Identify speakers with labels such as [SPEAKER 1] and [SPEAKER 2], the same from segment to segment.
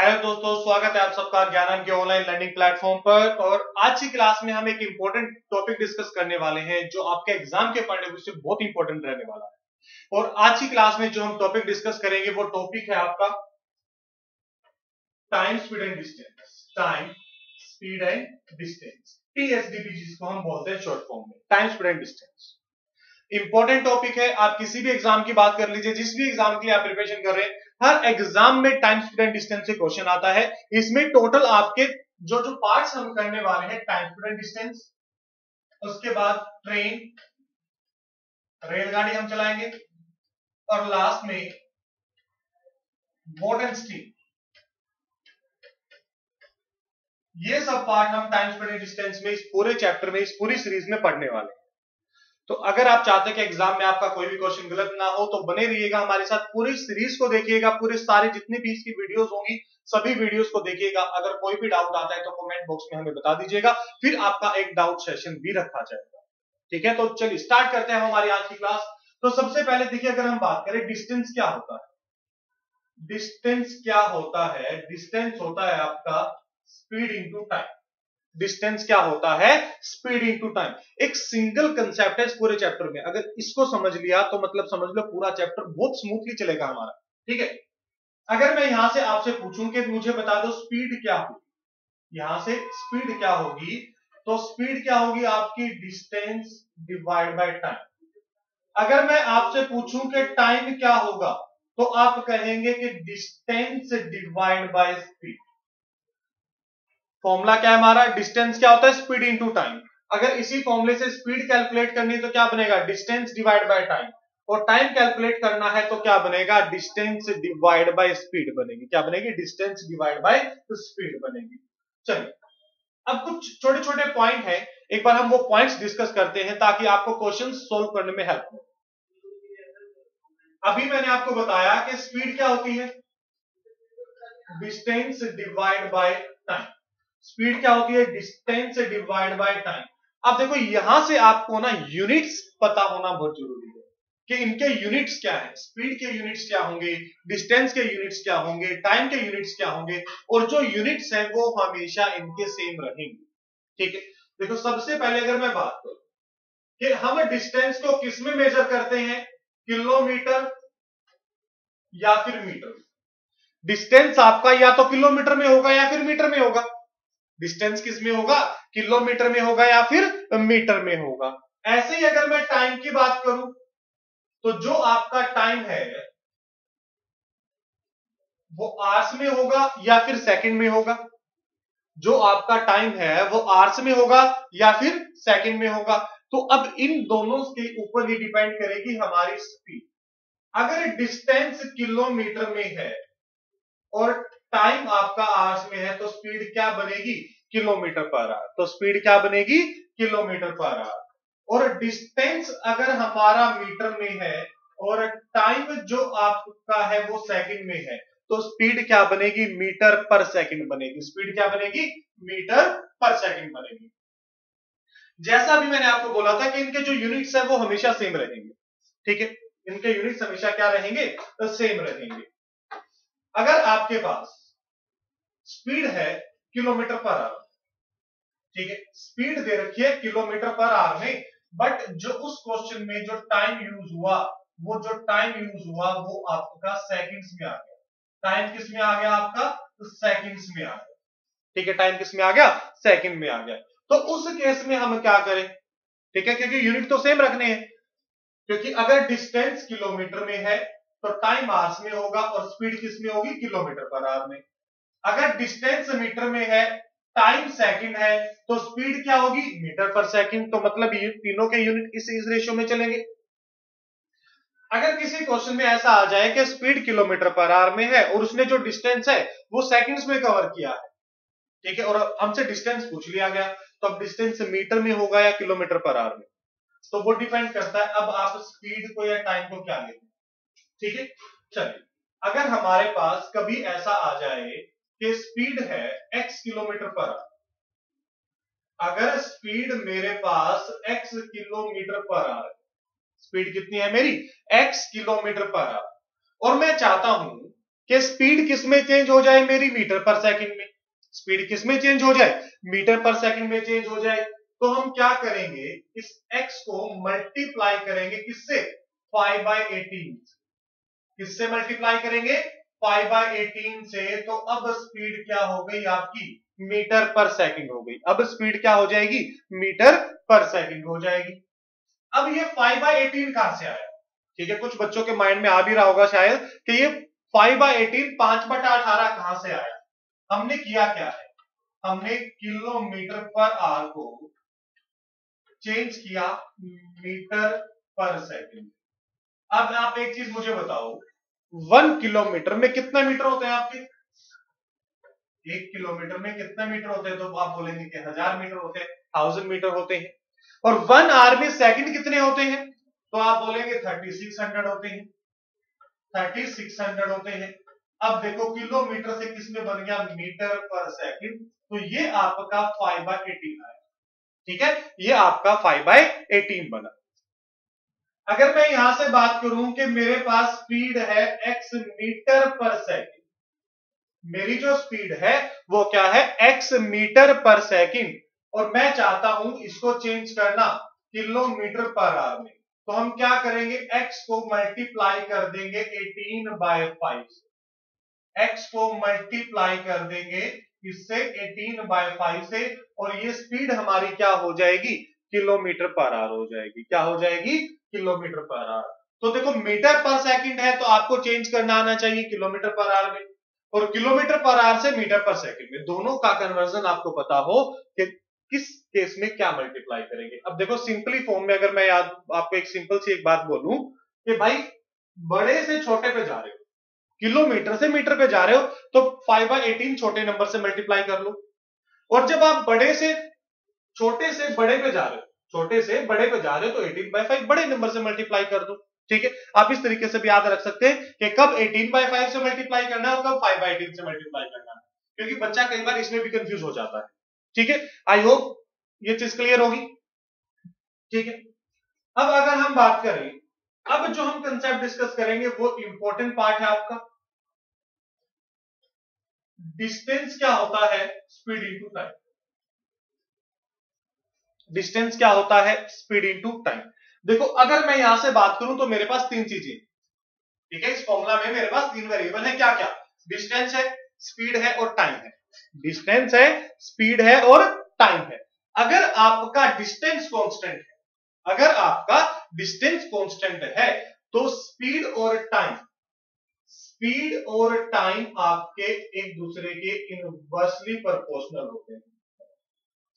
[SPEAKER 1] Hello दोस्तों, स्वागत है आप सबका ज्ञानम के ऑनलाइन लर्निंग प्लेटफॉर्म पर। और आज की क्लास में हम एक इंपॉर्टेंट टॉपिक डिस्कस करने वाले हैं जो आपके एग्जाम के पॉइंट ऑफ व्यू से बहुत इंपॉर्टेंट रहने वाला है। और आज की क्लास में जो हम टॉपिक डिस्कस करेंगे वो टॉपिक है आपका time speed and distance. Time speed and distance, TSDP जिसको हम बोलते हैं शॉर्ट फॉर्म में, time speed and distance. Important topic है। आप किसी भी एग्जाम की बात कर लीजिए, जिस भी एग्जाम के लिए आप प्रिपरेशन कर रहे हैं, हर एग्जाम में टाइम स्पीड एंड डिस्टेंस से क्वेश्चन आता है। इसमें टोटल आपके जो जो पार्ट्स हम करने वाले हैं, टाइम स्पीड एंड डिस्टेंस, उसके बाद ट्रेन, रेलगाड़ी हम चलाएंगे, और लास्ट में बोट एंड स्टीम। ये सब पार्ट हम टाइम स्पीड एंड डिस्टेंस में इस पूरे चैप्टर में, इस पूरी सीरीज में पढ़ने वाले हैं। तो अगर आप चाहते हैं कि एग्जाम में आपका कोई भी क्वेश्चन गलत ना हो तो बने रहिएगा हमारे साथ, पूरी सीरीज को देखिएगा, पूरे सारे जितनी भी इसकी वीडियोस होंगी सभी वीडियोस को देखिएगा। अगर कोई भी डाउट आता है तो कमेंट बॉक्स में हमें बता दीजिएगा, फिर आपका एक डाउट सेशन भी रखा जाएगा। ठीक है, तो चलिए स्टार्ट करते हैं हमारी आज की क्लास। तो सबसे पहले देखिए, अगर हम बात करें डिस्टेंस क्या होता है, डिस्टेंस क्या होता है, डिस्टेंस होता है आपका स्पीड इंटू टाइम। डिस्टेंस क्या होता है, स्पीड इनटू टाइम। एक सिंगल कंसेप्ट है इस पूरे चैप्टर में, अगर इसको समझ लिया तो मतलब समझ लो पूरा चैप्टर बहुत स्मूथली चलेगा हमारा। ठीक है, अगर मैं यहां से आपसे पूछूं कि मुझे बता दो स्पीड क्या होगी, यहां से स्पीड क्या होगी, तो स्पीड क्या होगी आपकी डिस्टेंस डिवाइड बाय टाइम। अगर मैं आपसे पूछूं कि टाइम क्या होगा तो आप कहेंगे कि distance divide by speed. Formula क्या है हमारा, डिस्टेंस क्या होता है, स्पीड इनटू टाइम। अगर इसी फॉर्मूले से स्पीड कैलकुलेट करनी है तो क्या बनेगा, डिस्टेंस डिवाइड बाय टाइम। और टाइम कैलकुलेट करना है तो क्या बनेगा, डिस्टेंस डिवाइड बाय स्पीड बनेगी। क्या बनेगी, डिस्टेंस डिवाइड बाय स्पीड बनेगी। चलिए, अब कुछ छोटे छोटे पॉइंट है, एक बार हम वो पॉइंट्स डिस्कस करते हैं ताकि आपको क्वेश्चन सोल्व करने में हेल्प हो। अभी मैंने आपको बताया कि स्पीड क्या होती है, distance divide by time. Speed क्या होती है, डिस्टेंस डिवाइड बाय टाइम। अब देखो, यहां से आपको ना यूनिट्स पता होना बहुत जरूरी है कि इनके यूनिट्स क्या है, स्पीड के यूनिट्स क्या होंगे, डिस्टेंस के यूनिट्स क्या होंगे, टाइम के यूनिट्स क्या होंगे, और जो यूनिट्स हैं वो हमेशा इनके सेम रहेंगे। ठीक है, देखो सबसे पहले अगर मैं बात करूं कि हम डिस्टेंस को किस में मेजर करते हैं, किलोमीटर या फिर मीटर। डिस्टेंस आपका या तो किलोमीटर में होगा या फिर मीटर में होगा। डिस्टेंस किस में होगा, किलोमीटर में होगा या फिर मीटर में होगा। ऐसे ही अगर मैं टाइम की बात करूं तो जो आपका टाइम है वो आवर्स में होगा या फिर सेकंड में होगा। जो आपका टाइम है वो आवर्स में होगा या फिर सेकंड में होगा। तो अब इन दोनों के ऊपर ही डिपेंड करेगी हमारी स्पीड। अगर डिस्टेंस किलोमीटर में है और टाइम आपका आवर्स में है तो स्पीड क्या बनेगी, किलोमीटर पर आवर। तो स्पीड क्या बनेगी, किलोमीटर पर आवर। और डिस्टेंस अगर हमारा मीटर में है और टाइम जो आपका है वो सेकंड में है तो स्पीड क्या बनेगी, मीटर पर सेकंड बनेगी। स्पीड क्या बनेगी, मीटर पर सेकंड बनेगी। जैसा भी मैंने आपको बोला था कि इनके जो यूनिट्स है वो हमेशा सेम रहेंगे। ठीक है, इनके यूनिट्स हमेशा क्या रहेंगे, तो सेम रहेंगे। अगर आपके पास स्पीड है किलोमीटर पर आवर, ठीक है, स्पीड दे रखी है किलोमीटर पर आवर में, बट जो उस क्वेश्चन में जो टाइम यूज हुआ, वो जो टाइम यूज हुआ वो आपका सेकंड्स में आ गया। टाइम किस में आ गया आपका, तो सेकंड्स में आ गया। ठीक है, टाइम किस में आ गया, सेकंड में आ गया। तो उस केस में हम क्या करें, ठीक है, क्योंकि यूनिट तो सेम रखने हैं। क्योंकि अगर डिस्टेंस किलोमीटर में है तो टाइम आवर्स में होगा और स्पीड किस में होगी, किलोमीटर पर आवर में। अगर डिस्टेंस मीटर में है, टाइम सेकंड है, तो स्पीड क्या होगी, मीटर पर सेकंड। तो मतलब ये तीनों के यूनिट इस रेशियो में चलेंगे। अगर किसी क्वेश्चन में ऐसा आ जाए कि स्पीड किलोमीटर पर आवर में है और उसने जो डिस्टेंस है वो सेकंड्स में कवर किया है, ठीक है, और हमसे डिस्टेंस पूछ लिया गया, तो अब डिस्टेंस मीटर में होगा या किलोमीटर पर आवर में, तो वो डिपेंड करता है अब आप स्पीड को या टाइम को क्या लेते हैं। ठीक है, चलिए, अगर हमारे पास कभी ऐसा आ जाए कि स्पीड है x किलोमीटर पर आवर, अगर स्पीड मेरे पास x kilometre per our, speed कितनी है मेरी, x किलोमीटर पर आवर, और मैं चाहता हूं कि स्पीड किस में चेंज हो जाए मेरी, मीटर पर सेकंड में। स्पीड किस में चेंज हो जाए, मीटर पर सेकंड में चेंज हो जाए। तो हम क्या करेंगे, इस x को मल्टीप्लाई करेंगे किससे, 5/18। किससे मल्टीप्लाई करेंगे, 5/18 से। तो अब स्पीड क्या हो गई आपकी, मीटर पर सेकंड हो गई। अब स्पीड क्या हो जाएगी, मीटर पर सेकंड हो जाएगी। अब ये 5/18 कहां से आया, ठीक है, कुछ बच्चों के माइंड में आ भी रहा होगा शायद कि ये 5/18 5/18 कहां से आया। हमने किया क्या है, हमने किलोमीटर पर आवर को चेंज किया मीटर पर सेकंड। अब आप एक चीज मुझे बताओ, 1 किलोमीटर में कितने मीटर होते हैं आपके, 1 किलोमीटर में कितने मीटर होते हैं, तो आप बोलेंगे कि 1000 मीटर होते हैं, 1000 मीटर होते हैं। और 1 आवर में सेकंड कितने होते हैं, तो आप बोलेंगे 3600 होते हैं, 3600 होते हैं। अब देखो किलोमीटर से किसमें बन गया, मीटर पर सेकंड। तो ये आपका 5/18 आया, ठीक है, ये आपका 5/18 बना। अगर मैं यहां से बात करूं कि मेरे पास स्पीड है x मीटर पर सेकंड, मेरी जो स्पीड है वो क्या है, x मीटर पर सेकंड, और मैं चाहता हूं इसको चेंज करना किलोमीटर पर आवर में। तो हम क्या करेंगे, x को मल्टीप्लाई कर देंगे 18/5 से। x को मल्टीप्लाई कर देंगे इससे 18/5 से, और ये स्पीड हमारी क्या हो जाएगी, किलोमीटर पर आवर हो जाएगी। क्या हो जाएगी, किलोमीटर पर आवर। तो देखो मीटर पर सेकंड है तो आपको चेंज करना आना चाहिए किलोमीटर पर आवर में, और किलोमीटर पर आवर से मीटर पर सेकंड में, दोनों का कन्वर्जन आपको पता हो कि किस केस में क्या मल्टीप्लाई करेंगे। अब देखो सिंपली फॉर्म में अगर मैं आपको एक सिंपल सी एक बात बोलूं कि भाई बड़े से छोटे पे जा रहे हो, किलोमीटर से मीटर पे जा रहे हो, तो 5/18 छोटे नंबर से मल्टीप्लाई कर लो। और जब आप बड़े से छोटे से बड़े पे जा रहे हो, छोटे से बड़े पे जा रहे हो, तो 18/5 बड़े नंबर से मल्टीप्लाई कर दो, ठीक है। आप इस तरीके से भी याद रख सकते हैं कि कब 18/5 से मल्टीप्लाई करना है और कब 5/18 से मल्टीप्लाई करना है, क्योंकि बच्चा कई बार इसमें भी कंफ्यूज हो जाता है, ठीक है। आई होप ये चीज क्लियर होगी, ठीक है। अब अगर हम बात करें, अब जो हम कंसेप्ट डिस्कस करेंगे वो इंपॉर्टेंट पार्ट है आपका, डिस्टेंस क्या होता है, स्पीड इनटू टाइम। डिस्टेंस क्या होता है, स्पीड इनटू टाइम। देखो अगर मैं यहां से बात करूं तो मेरे पास तीन चीजें, ठीक है, इस फॉर्मूला में मेरे पास तीन वेरिएबल है, क्या क्या, डिस्टेंस है, स्पीड है और टाइम है। डिस्टेंस है, स्पीड है और टाइम है। अगर आपका डिस्टेंस कांस्टेंट है, अगर आपका डिस्टेंस कांस्टेंट है तो स्पीड और टाइम आपके एक दूसरे के इनवर्सली प्रोपोर्शनल होते हैं।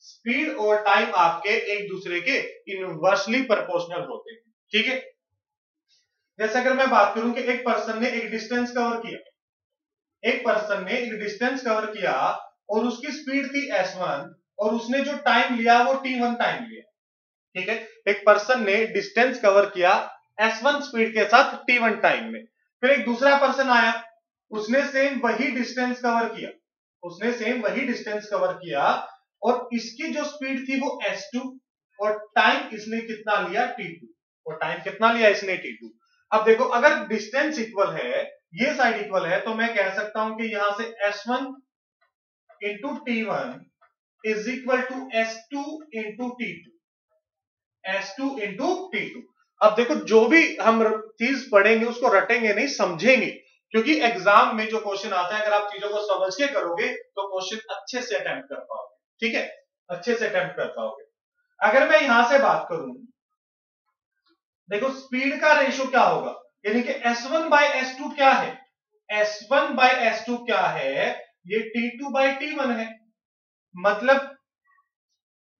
[SPEAKER 1] स्पीड और टाइम आपके एक दूसरे के इनवर्सली प्रोपोर्शनल होते हैं, ठीक है। जैसे अगर मैं बात करूं कि एक पर्सन ने एक डिस्टेंस कवर किया, एक पर्सन ने एक डिस्टेंस कवर किया और उसकी स्पीड थी s1 और उसने जो टाइम लिया वो t1 टाइम लिया, ठीक है। एक पर्सन ने डिस्टेंस कवर किया s1 स्पीड के साथ t1 टाइम में। फिर एक दूसरा पर्सन आया, उसने सेम वही डिस्टेंस कवर किया, उसने सेम वही डिस्टेंस कवर किया और इसकी जो स्पीड थी वो s2 और टाइम इसने कितना लिया t2, और टाइम कितना लिया इसने t2। अब देखो अगर डिस्टेंस इक्वल है, ये साइड इक्वल है, तो मैं कह सकता हूं कि यहां से s1 into t1 is equal to s2 into t2, s2 into t2। अब देखो जो भी हम चीज पढ़ेंगे उसको रटेंगे नहीं, समझेंगे, क्योंकि एग्जाम में जो क्वेश्चन आता है अगर आप चीजों को समझ के करोगे तो क्वेश्चन अच्छे से अटेम्प्ट कर पाओगे, ठीक है, अच्छे से अटेम्प्ट कर पाओगे। अगर मैं यहां से बात करूं, देखो स्पीड का रेशो क्या होगा, यानी कि s1/s2 क्या है, s1/s2 क्या है, ये t2/t1 है। मतलब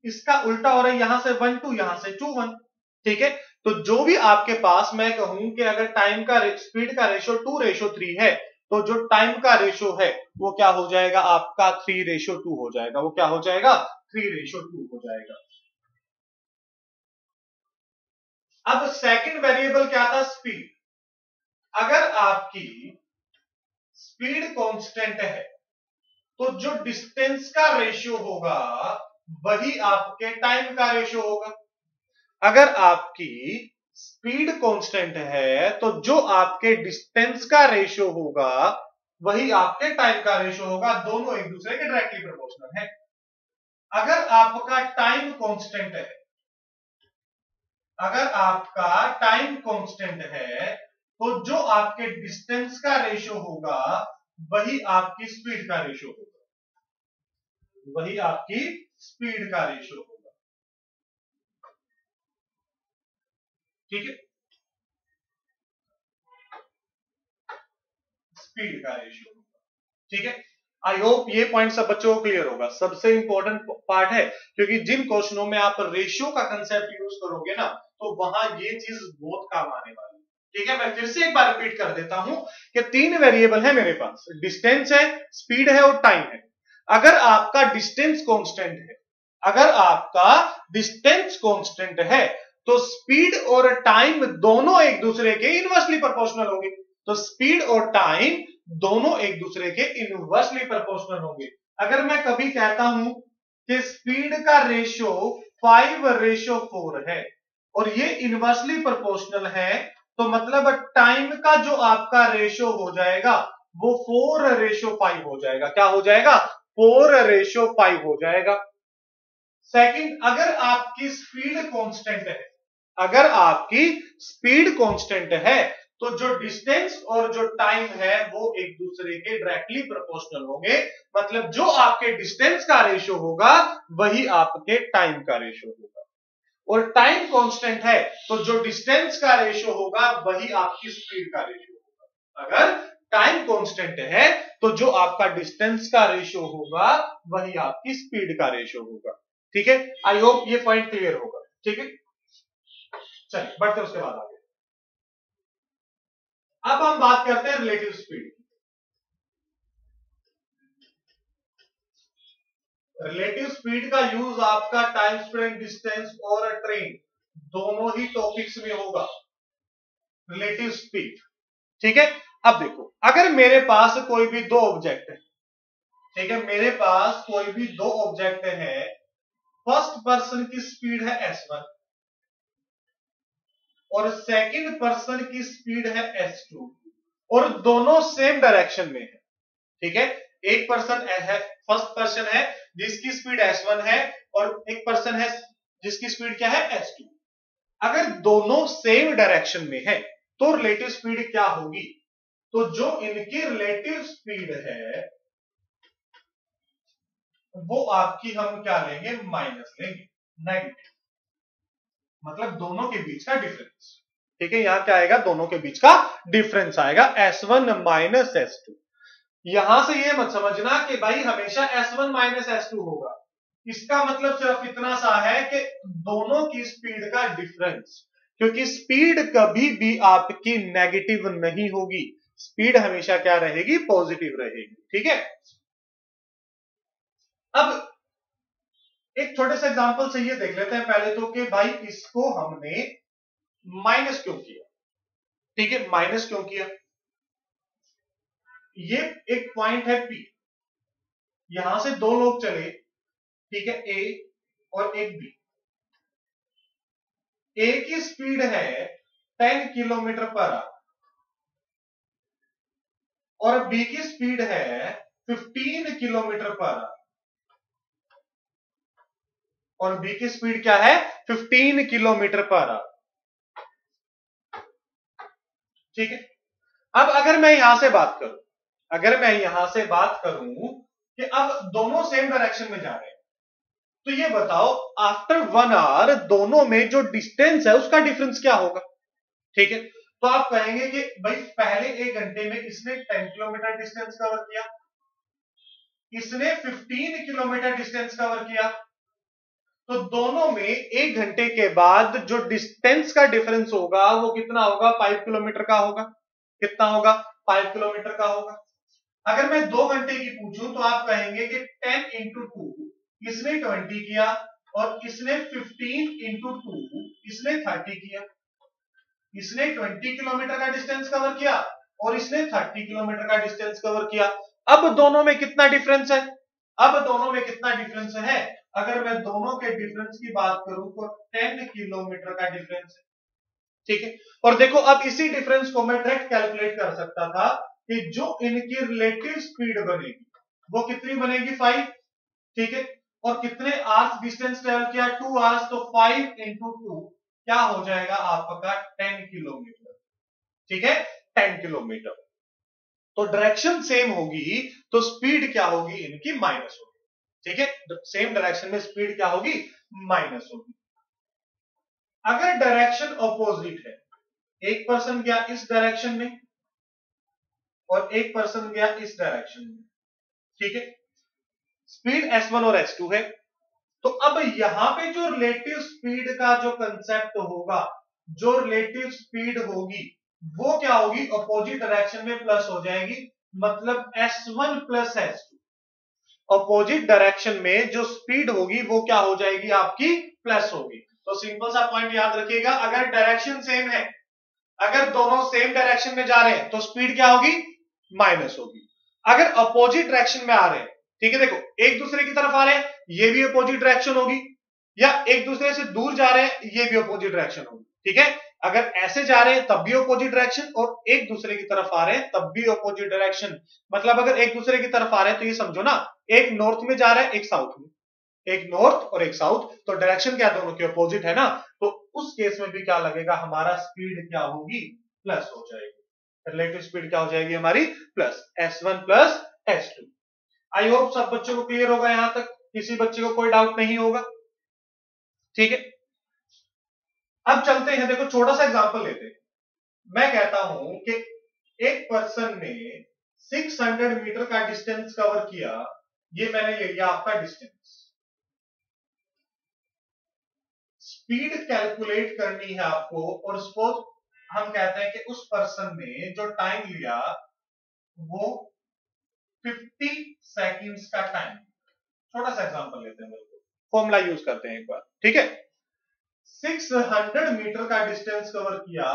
[SPEAKER 1] इसका उल्टा हो रहा है, यहां से 1 2 यहां से 2 1, ठीक है। तो जो भी आपके पास मैं कहूं कि अगर टाइम का स्पीड का रेशो 2:3 है, तो जो टाइम का रेशो है वो क्या हो जाएगा आपका 3:2 हो जाएगा, वो क्या हो जाएगा 3:2 हो जाएगा। अब सेकंड वेरिएबल क्या था, स्पीड। अगर आपकी स्पीड कांस्टेंट है तो जो डिस्टेंस का रेशियो होगा वही आपके टाइम का रेशियो होगा। अगर आपकी स्पीड कांस्टेंट है तो जो आपके डिस्टेंस का रेशियो होगा वही आपके टाइम का रेशियो होगा। दोनों एक दूसरे के डायरेक्टली प्रोपोर्शनल है। अगर आपका टाइम कांस्टेंट है, अगर आपका टाइम कांस्टेंट है, तो जो आपके डिस्टेंस का रेशियो होगा वही आपकी स्पीड का रेशियो होगा, वही आपकी स्पीड का रेशियो होगा। ठीक है, स्पीड का रेशियो होगा। ठीक है, आई होप ये पॉइंट सब बच्चों को क्लियर होगा। सबसे इंपॉर्टेंट पार्ट है, क्योंकि जिन क्वेश्चनों में आप रेशियो का कंसेप्ट यूज करोगे ना, तो वहां ये चीज बहुत काम आने वाली है। ठीक है, मैं फिर से एक बार रिपीट कर देता हूं कि 3 वेरिएबल है मेरे पास, डिस्टेंस है, स्पीड है और टाइम है। अगर आपका डिस्टेंस कांस्टेंट है, अगर आपका डिस्टेंस कांस्टेंट है, तो स्पीड और टाइम दोनों एक दूसरे के इनवर्सली प्रोपोर्शनल होंगे। तो स्पीड और टाइम दोनों एक दूसरे के इनवर्सली प्रोपोर्शनल होंगे। अगर मैं कभी कहता हूं कि स्पीड का रेशियो 5:4 है और ये इनवर्सली प्रोपोर्शनल है, तो मतलब टाइम का जो आपका रेशियो हो जाएगा वो 4:5 हो जाएगा। क्या हो जाएगा? 4:5 हो जाएगा। सेकंड, अगर आपकी स्पीड कांस्टेंट है, अगर आपकी स्पीड कांस्टेंट है, तो जो डिस्टेंस और जो टाइम है वो एक दूसरे के डायरेक्टली प्रोपोर्शनल होंगे। मतलब जो आपके डिस्टेंस का रेशियो होगा वही आपके टाइम का रेशियो होगा। और टाइम कांस्टेंट है, तो जो डिस्टेंस का रेशियो होगा वही आपकी स्पीड का रेशियो होगा। अगर टाइम कांस्टेंट है, तो जो आपका डिस्टेंस का रेशियो होगा वही आपकी स्पीड का रेशियो होगा। ठीक है, आई होप ये पॉइंट क्लियर होगा। ठीक है, चलिए बढ़ते उसके बाद आगे। अब हम बात करते हैं रिलेटिव स्पीड। रिलेटिव स्पीड का यूज आपका टाइम, स्पीड, डिस्टेंस और ट्रेन दोनों ही टॉपिक्स में होगा। रिलेटिव स्पीड, ठीक है। अब देखो, अगर मेरे पास कोई भी दो ऑब्जेक्ट है, ठीक है, मेरे पास कोई भी दो ऑब्जेक्ट है, फर्स्ट पर्सन की स्पीड है s1 और सेकंड पर्सन की स्पीड है s2 और दोनों सेम डायरेक्शन में है। ठीक है, एक पर्सन है, फर्स्ट पर्सन है जिसकी स्पीड s1 है और एक पर्सन है जिसकी स्पीड क्या है s2। अगर दोनों सेम डायरेक्शन में है तो रिलेटिव स्पीड क्या होगी? तो जो इनकी रिलेटिव स्पीड है वो आपकी हम क्या लेंगे? माइनस लेंगे, नेगेटिव, मतलब दोनों के बीच का डिफरेंस। ठीक है, यहां क्या आएगा? दोनों के बीच का डिफरेंस आएगा s1 माइनस s2। यहां से ये मत समझना कि भाई हमेशा s1 माइनस s2 होगा। इसका मतलब सिर्फ इतना सा है कि दोनों की स्पीड का डिफरेंस, क्योंकि स्पीड कभी भी आपकी नेगेटिव नहीं होगी, स्पीड हमेशा क्या रहेगी? पॉजिटिव रहेगी। ठीक है, अब एक छोटे से एग्जांपल से ये देख लेते हैं पहले तो कि भाई इसको हमने माइनस क्यों किया। ठीक है, माइनस क्यों किया? ये एक पॉइंट है P, यहां से दो लोग चले, ठीक है, A और एक B। A की स्पीड है 10 किलोमीटर पर आवर और B की स्पीड है 15 किलोमीटर पर आवर और B की स्पीड क्या है? 15 किलोमीटर पर आवर। ठीक है, अब अगर मैं यहां से बात करूं, अगर मैं यहां से बात करूं कि अब दोनों सेम डायरेक्शन में जा रहे हैं, तो ये बताओ आफ्टर 1 आवर दोनों में जो डिस्टेंस है उसका डिफरेंस क्या होगा? ठीक है, तो आप कहेंगे कि भाई पहले 1 घंटे में इसने 10 किलोमीटर डिस्टेंस कवर किया, इसने 15 किलोमीटर डिस्टेंस कवर किया, तो दोनों में 1 घंटे के बाद जो डिस्टेंस का डिफरेंस होगा वो कितना होगा? 5 किलोमीटर का होगा। कितना होगा? 5 किलोमीटर का होगा। अगर मैं 2 घंटे की पूछूं तो आप कहेंगे कि 10 इंटू 2, इसने 20 किया और इसने 15 इंटू 2, इसने 30 किया। इसने 20 किलोमीटर का डिस्टेंस कवर किया और इसने 30 किलोमीटर का डिस्टेंस कवर किया। अब दोनों में कितना डिफरेंस है? अब दोनों में कितना डिफरेंस है? अगर मैं दोनों के डिफरेंस की बात करूं तो 10 किलोमीटर का डिफरेंस है। ठीक है, और देखो अब इसी डिफरेंस को मैं डायरेक्ट कैलकुलेट कर सकता था कि जो इनकी रिलेटिव स्पीड बनेगी वो कितनी बनेगी 5, ठीक है, और कितने आवर्स डिस्टेंस ट्रेवल किया 2 आवर्स, तो 5 इंटू 2 क्या हो जाएगा आपका 10 किलोमीटर, ठीक है, 10 किलोमीटर। तो डायरेक्शन सेम होगी तो स्पीड क्या होगी इनकी माइनस होगी, ठीक है, सेम डायरेक्शन में स्पीड क्या होगी माइनस होगी। अगर डायरेक्शन ऑपोजिट है, एक पर्सन गया इस डायरेक्शन में और एक पर्सन गया इस डायरेक्शन में, ठीक है, स्पीड s1 और s2 है, तो अब यहां पे जो रिलेटिव स्पीड का जो कंसेप्ट होगा, जो रिलेटिव स्पीड होगी वो क्या होगी अपोजिट डायरेक्शन में प्लस हो जाएगी, मतलब s1 plus s2। Opposite direction में जो स्पीड होगी वो क्या हो जाएगी आपकी प्लस होगी। तो सिंपल सा पॉइंट याद रखिएगा, अगर डायरेक्शन सेम है, अगर दोनों सेम डायरेक्शन में जा रहे हैं तो स्पीड क्या होगी माइनस होगी। अगर अपोजिट डायरेक्शन में आ रहे हैं, ठीक है, देखो एक दूसरे की तरफ आ रहे हैं, ये भी अपोजिट डायरेक्शन होगी, या एक दूसरे से दूर जा रहे हैं ये भी अपोजिट डायरेक्शन होगी, ठीक है, अगर ऐसे जा रहे हैं तब भी अपोजिट डायरेक्शन और एक दूसरे की तरफ आ रहे हैं तब भी अपोजिट डायरेक्शन। मतलब अगर एक दूसरे की तरफ आ रहे हैं तो ये समझो ना, एक नॉर्थ में जा रहा है एक साउथ में, एक नॉर्थ और एक साउथ, तो डायरेक्शन क्या दोनों के अपोजिट है ना, तो उस केस में भी क्या लगेगा हमारा स्पीड क्या होगी प्लस हो जाएगी, रिलेटिव स्पीड क्या हो जाएगी हमारी plus, s1 plus s2। I hope सब बच्चों को क्लियर होगा, यहां तक किसी बच्चे को कोई डाउट नहीं होगा, ठीक है। अब चलते हैं, देखो छोटा सा एग्जांपल लेते हैं। मैं कहता हूं कि एक पर्सन ने 600 मीटर का डिस्टेंस कवर किया, ये मैंने ले लिया आपका डिस्टेंस। स्पीड कैलकुलेट करनी है आपको, और सपोज हम कहते हैं कि उस पर्सन ने जो टाइम लिया वो 50 सेकंड्स का टाइम। छोटा सा एग्जांपल लेते हैं, बिल्कुल फॉर्मूला यूज करते हैं एक बार, ठीक है। 600 मीटर का डिस्टेंस कवर किया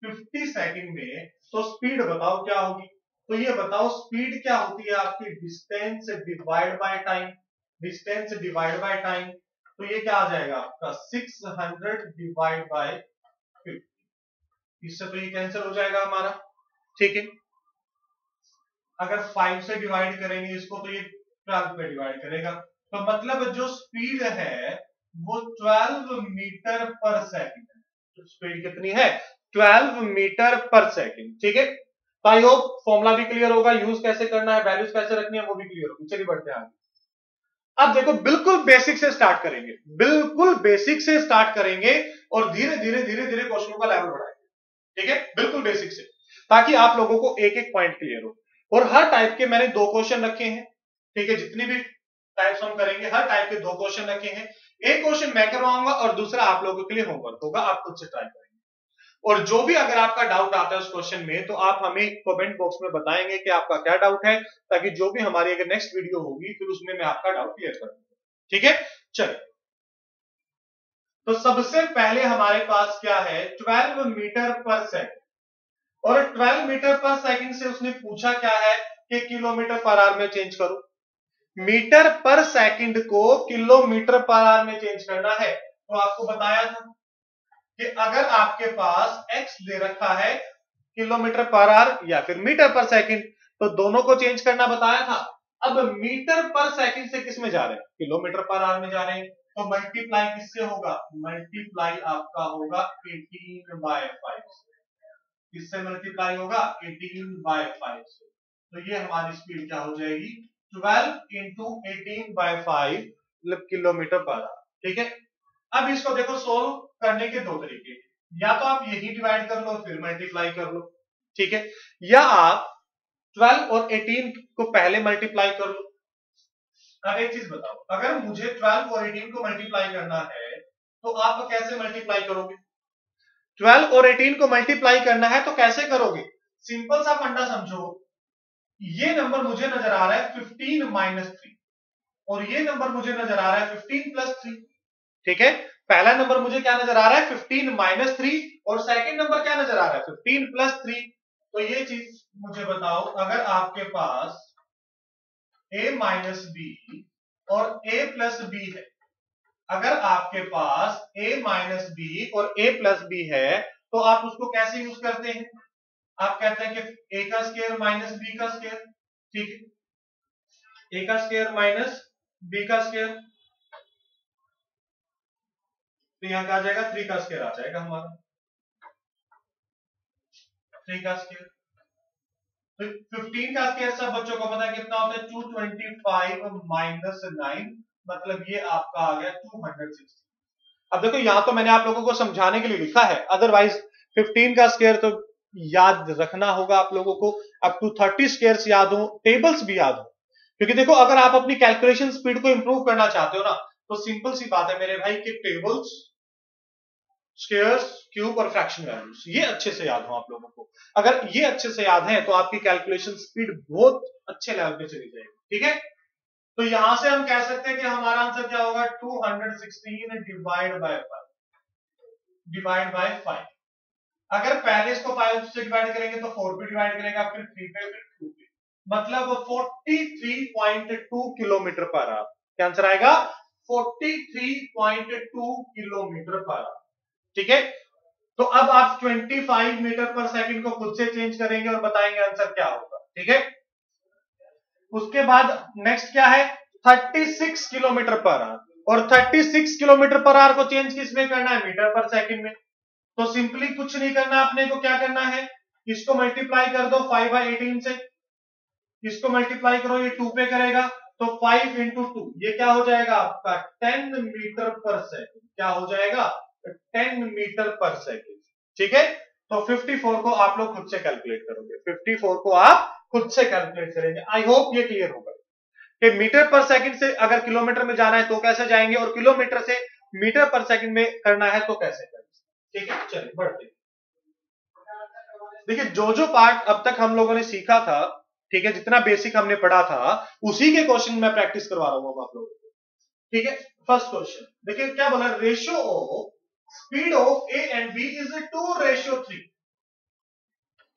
[SPEAKER 1] 50 सेकंड में, तो स्पीड बताओ क्या होगी। तो ये बताओ स्पीड क्या होती है आपकी, distance divide by time, distance divide by time, तो ये क्या आ जाएगा आपका 600 डिवाइड बाय 50, इससे तो ये कैंसिल हो जाएगा हमारा, ठीक है। अगर 5 से डिवाइड करेंगे इसको तो ये 12 पे डिवाइड करेगा, तो मतलब जो स्पीड है वो 12 मीटर पर सेकंड है। तो स्पीड कितनी है 12 मीटर पर सेकंड, ठीक है। तो आई होप फॉर्मूला भी क्लियर होगा, यूज कैसे करना है, वैल्यूज कैसे रखनी है वो भी क्लियर होगी। चलिए बढ़ते हैं आगे। अब देखो बिल्कुल बेसिक से स्टार्ट करेंगे, बिल्कुल बेसिक से स्टार्ट करेंगे और धीरे धीरे धीरे धीरे क्वेश्चनों का लेवल बढ़ाएंगे, ठीक है, बिल्कुल बेसिक से, ताकि आप लोगों को एक एक पॉइंट क्लियर हो। और हर टाइप के मैंने 2 क्वेश्चन रखे हैं, ठीक है, जितनी भी टाइप्स हम करेंगे हर टाइप के 2 क्वेश्चन रखे हैं। एक क्वेश्चन मैं करवाऊंगा और दूसरा आप लोगों के लिए होमवर्क होगा, आप खुद से ट्राई करेंगे। और जो भी अगर आपका डाउट आता है उस क्वेश्चन में तो आप हमें कमेंट बॉक्स में बताएंगे कि आपका क्या डाउट है, ताकि जो भी हमारी अगर नेक्स्ट वीडियो होगी फिर उसमें मैं आपका डाउट क्लियर कर दूंगा, ठीक है। चलिए, तो सबसे पहले हमारे पास क्या है 12 मीटर पर सेकंड, और 12 मीटर पर सेकंड से उसने पूछा क्या है कि किलोमीटर पर आवर में चेंज करो। मीटर पर सेकंड को किलोमीटर पर आवर में चेंज करना है, तो आपको बताया था कि अगर आपके पास x दे रखा है किलोमीटर पर आवर या फिर मीटर पर सेकंड, तो दोनों को चेंज करना बताया था। अब मीटर पर सेकंड से किस में जा रहे हैं, किलोमीटर पर आवर में जा रहे हैं, तो मल्टीप्लाई किससे होगा, मल्टीप्लाई आपका होगा 18/5 से, किससे मल्टीप्लाई होगा 18/5 से। तो ये हमारी स्पीड क्या हो जाएगी 12 इंटू 18/5 किलोमीटर पर आवर, ठीक है। अब इसको देखो सोल्व करने के 2 तरीके, या तो आप यही डिवाइड कर लो फिर मल्टीप्लाई कर लो, ठीक है, या आप 12 और 18 को पहले मल्टीप्लाई कर लो। अब एक चीज बताओ, अगर मुझे 12 और 18 को मल्टीप्लाई करना है तो आप कैसे मल्टीप्लाई करोगे, 12 और 18 को मल्टीप्लाई करना है तो कैसे करोगे, सिंपल सा फंडा समझो, ये नंबर मुझे नजर आ रहा है 15 - 3 और ये नंबर मुझे नजर आ रहा है 15 + 3, ठीक है। पहला नंबर मुझे क्या नजर आ रहा है 15 - 3 और सेकंड नंबर क्या नजर आ रहा है 15 + 3। तो ये चीज मुझे बताओ, अगर आपके पास a - b और a + b है, अगर आपके पास a - b और a + b है तो आप उसको कैसे यूज करते हैं, आप कहते हैं कि ए का स्क्वायर माइनस बी का स्क्वायर, ठीक है, ए का स्क्वायर माइनस बी का स्क्वायर, तो यहां क्या आ जाएगा 3 का स्क्वायर आ जाएगा हमारा, 3 का स्क्वायर। तो 15 का स्क्वायर सब बच्चों को पता है कितना होता है 225 माइनस 9, मतलब ये आपका आ गया 260। अब देखो यहां तो मैंने आप लोगों को समझाने के लिए लिखा है, अदरवाइज 15 का स्क्वायर तो याद रखना होगा आप लोगों को, अप टू 30 स्क्वायर्स याद हो, टेबल्स भी याद हो, क्योंकि देखो अगर आप अपनी कैलकुलेशन स्पीड को इंप्रूव करना चाहते हो ना, तो सिंपल सी बात है मेरे भाई कि टेबल्स, स्क्वायर्स, क्यूब और फ्रैक्शन वैल्यूज ये अच्छे से याद हो आप लोगों को। अगर ये अच्छे से याद है तो आपकी कैलकुलेशन स्पीड बहुत अच्छे लेवल पे चली जाएगी, ठीक है। तो यहां से हम कह सकते हैं कि हमारा आंसर क्या होगा 216 डिवाइड बाय 5। अगर पहले इसको 5 से डिवाइड करेंगे तो 4 पे डिवाइड करेगा, फिर 3 पे, फिर 2 पे, मतलब 43.2 किलोमीटर पर आवर। क्या आंसर आएगा 43.2 किलोमीटर पर आवर, ठीक है। तो अब आप 25 मीटर पर सेकंड को खुद से चेंज करेंगे और बताएंगे आंसर क्या होगा, ठीक है। उसके बाद नेक्स्ट क्या है 36 किलोमीटर पर आवर, और 36 किलोमीटर पर आवर को चेंज किस में करना है मीटर पर सेकंड में। तो सिंपली कुछ नहीं करना, अपने को क्या करना है, इसको मल्टीप्लाई कर दो 5/18 से, इसको मल्टीप्लाई करो ये 2 पे करेगा, तो 5 into 2 ये क्या हो जाएगा आपका 10 मीटर पर सेकंड, क्या हो जाएगा 10 मीटर पर सेकंड, ठीक है। तो 54 को आप लोग खुद से कैलकुलेट करोगे, 54 को आप खुद से कैलकुलेट करेंगे। आई होप ये क्लियर होगा कि मीटर पर सेकंड से अगर किलोमीटर में जाना है तो कैसे जाएंगे, और किलोमीटर से मीटर पर सेकंड में करना है तो कैसे करेंगे, ठीक है। चलिए बढ़ते हैं। देखिए जो जो पार्ट अब तक हम लोगों ने सीखा था, ठीक है, जितना बेसिक हमने पढ़ा था उसी के क्वेश्चन में प्रैक्टिस करवा रहा हूं आप लोगों को, ठीक है। फर्स्ट क्वेश्चन देखिए क्या बोला, ratio of speed of A and B is 2:3।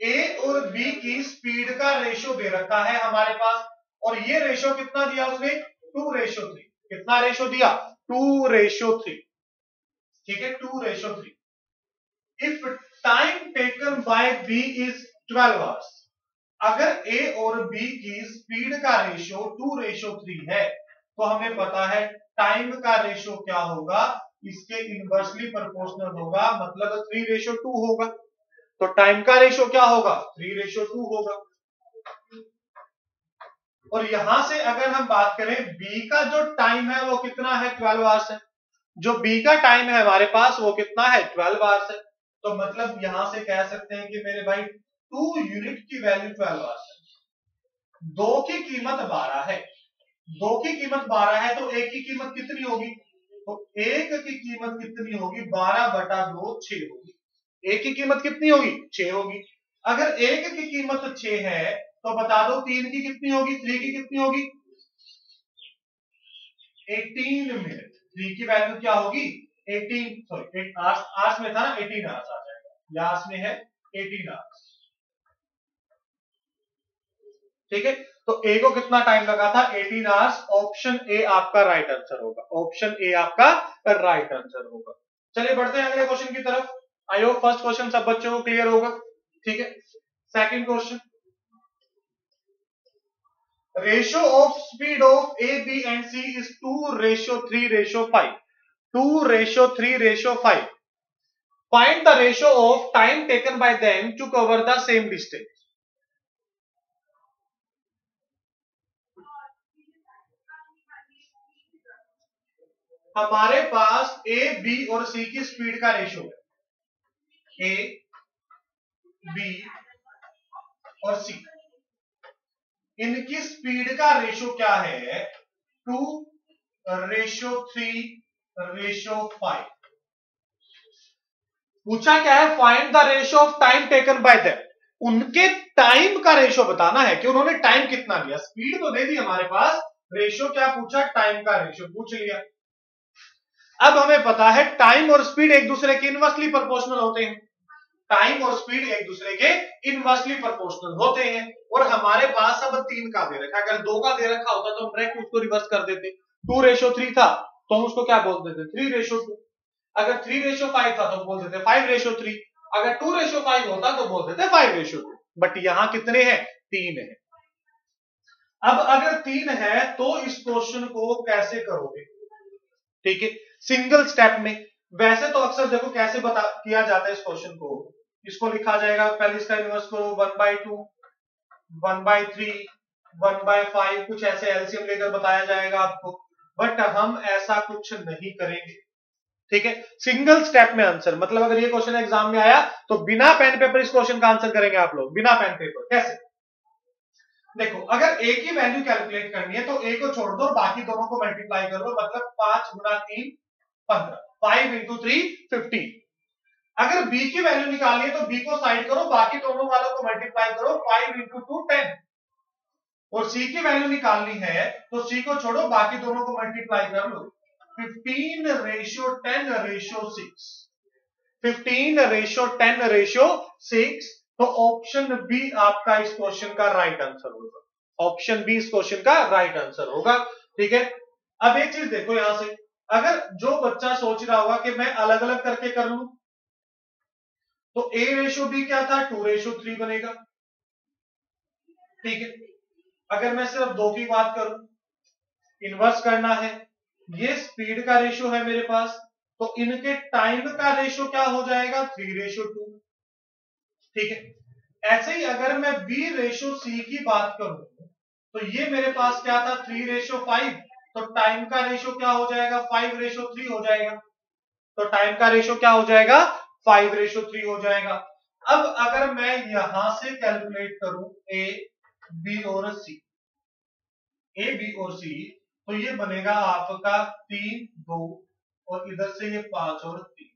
[SPEAKER 1] A और बी की स्पीड का रेशियो दे रखा है हमारे पास, और ये रेशियो कितना दिया उसने 2:3। कितना रेशियो दिया 2:3, ठीक है, 2:3। If time taken by B is 12 hours, अगर ए और बी की स्पीड का रेशियो 2:3 है तो हमें पता है टाइम का रेशियो क्या होगा, इसके इनवर्सली प्रोपोर्शनल होगा, मतलब 3:2 होगा। तो टाइम का रेशियो क्या होगा 3:2 होगा। और यहां से अगर हम बात करें बी का जो टाइम है वो कितना है 12 आवर्स है, जो बी का टाइम है हमारे पास वो कितना है 12 आवर्स है। तो मतलब यहां से कह सकते हैं कि मेरे भाई 2 यूनिट की वैल्यू 12 आवर्स है, 2 की कीमत 12 है, 2 की कीमत 12 है, तो एक की कीमत कितनी होगी, तो एक की कीमत कितनी होगी 12/2 6 होगी। एक की कीमत कितनी होगी 6 होगी। अगर एक की कीमत 6 है तो बता दो 3 की कितनी होगी, 3 की कितनी होगी 18 मिनट। 3 की वैल्यू क्या होगी 18, सॉरी आवर्स में था ना 18 आवर्स आ जाएगा, या आवर्स में है 18 आवर्स, ठीक है। तो ए को कितना टाइम लगा था 18 आवर्स, ऑप्शन ए आपका राइट आंसर होगा, ऑप्शन ए आपका राइट आंसर होगा। चलिए बढ़ते हैं अगले क्वेश्चन की तरफ। आई होप फर्स्ट क्वेश्चन सब बच्चों को क्लियर होगा, ठीक है। Second question, ratio of speed of A B and C is 2:3:5, 2:3:5। Find the ratio of time taken by them to cover the same distance. हमारे पास ए बी और सी की स्पीड का रेशियो है, ए बी और सी, इनकी स्पीड का ratio क्या है 2:3:5। पूछा क्या है find the ratio of time taken by them, उनके टाइम का रेशियो बताना है कि उन्होंने टाइम कितना लिया। स्पीड तो दे दी हमारे पास, रेशियो क्या पूछा टाइम का रेशियो पूछ लिया। अब हमें पता है टाइम और स्पीड एक दूसरे के इनवर्सली प्रोपोर्शनल होते हैं, टाइम और स्पीड एक दूसरे के इनवर्सली प्रोपोर्शनल होते हैं, और हमारे पास अब 3 का दे रखा है। अगर 2 का दे रखा होता तो हम डायरेक्ट उसको रिवर्स कर देते, 2:3 था तो हम उसको क्या बोल देते 3:2, अगर 3:5 था तो बोल देते 5:3, अगर 2:5 होता तो बोल देते 5:2। बट यहां कितने हैं, 3 है। अब अगर 3 है तो इस क्वेश्चन को कैसे करोगे, ठीक है, सिंगल स्टेप में। वैसे तो अक्सर देखो कैसे बता किया जाता है इस क्वेश्चन को, इसको लिखा जाएगा, पहले इसका इन्वर्स करो, 1/2, 1/3, 1/5, कुछ ऐसे एलसीएम लेकर बताया जाएगा आपको, बट हम ऐसा कुछ नहीं करेंगे, ठीक है। सिंगल स्टेप में आंसर, मतलब अगर ये क्वेश्चन एग्जाम में आया तो बिना पेन पेपर इस क्वेश्चन का आंसर करेंगे आप लोग, बिना पेन पेपर। कैसे, देखो अगर ए की वैल्यू कैलकुलेट करनी है तो ए को छोड़ दो, बाकी दोनों को मल्टीप्लाई कर दो, मतलब 5 गुना 3 15, 5 इंटू 3 15। अगर बी की वैल्यू निकालनी है तो बी को साइड करो, बाकी दोनों वालों को मल्टीप्लाई करो, 5 इंटू 2 10। और सी की वैल्यू निकालनी है तो सी को छोड़ो, बाकी दोनों को मल्टीप्लाई कर लो, 15:10:6, 15:10:6। तो ऑप्शन बी आपका इस क्वेश्चन का राइट आंसर होगा, ऑप्शन बी इस क्वेश्चन का राइट आंसर होगा, ठीक है। अब एक चीज देखो यहां से, अगर जो बच्चा सोच रहा होगा कि मैं अलग अलग करके कर लूं, तो A/B क्या था, 2:3 बनेगा, ठीक है। अगर मैं सिर्फ 2 की बात करूं, इन्वर्स करना है, ये स्पीड का रेशियो है मेरे पास, तो इनके टाइम का रेशियो क्या हो जाएगा, 3:2, ठीक है। ऐसे ही अगर मैं B/C की बात करूं तो ये मेरे पास क्या था, 3:5, तो टाइम का रेशियो क्या हो जाएगा, 5:3 हो जाएगा, तो टाइम का रेशियो क्या हो जाएगा, 5:3 हो जाएगा। अब अगर मैं यहां से कैलकुलेट करूं ए बी और सी, तो ये बनेगा आपका 3 2, और इधर से ये 5 और 3।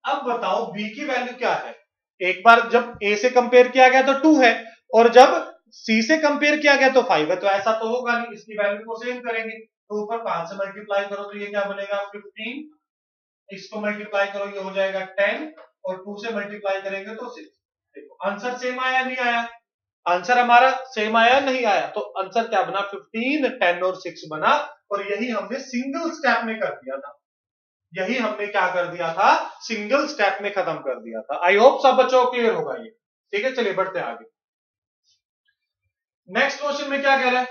[SPEAKER 1] अब बताओ बी की वैल्यू क्या है, एक बार जब ए से कंपेयर किया गया तो 2 है, और जब सी से कंपेयर किया गया तो 5 है, तो ऐसा तो होगा नहीं, इसकी वैल्यू को सेम करेंगे, तो ऊपर 5 से मल्टीप्लाई करो तो ये क्या बनेगा 15, इसको मल्टीप्लाई करो ये हो जाएगा 10, और 2 से मल्टीप्लाई करेंगे तो 6। देखो आंसर सेम आया नहीं आया, आंसर हमारा सेम आया नहीं आया, तो आंसर क्या बना, 15, 10 और 6 बना, और यही हमने सिंगल स्टेप में कर दिया था, यही हमने क्या कर दिया था, सिंगल स्टेप में खत्म कर दिया था। आई होप सब बच्चों को क्लियर होगा ये, ठीक है। चलिए बढ़ते आगे, नेक्स्ट क्वेश्चन में क्या कह रहा है,